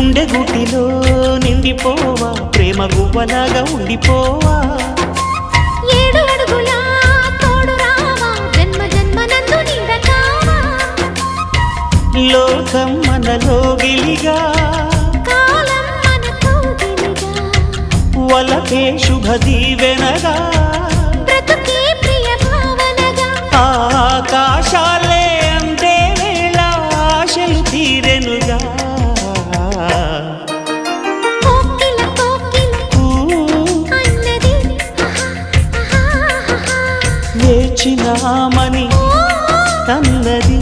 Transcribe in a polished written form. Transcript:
గుండె గుటిలో నిండిపోవా ప్రేమ గువ్వలాగా ఉండిపోవా 7 అడుగుల తోడు రావా జన్మ జన్మనందు నిండకావా లోకం మనలో గిలిగా కాలం మనతో గిలిగా వలకే శుభ దీవెనగా బ్రతుకే ప్రియ భావనగా ఆకాశాలే అందే వేళ ఆశలు తీరెనుగా కోకిల కోకిల అన్నది వేచినామని తన్నది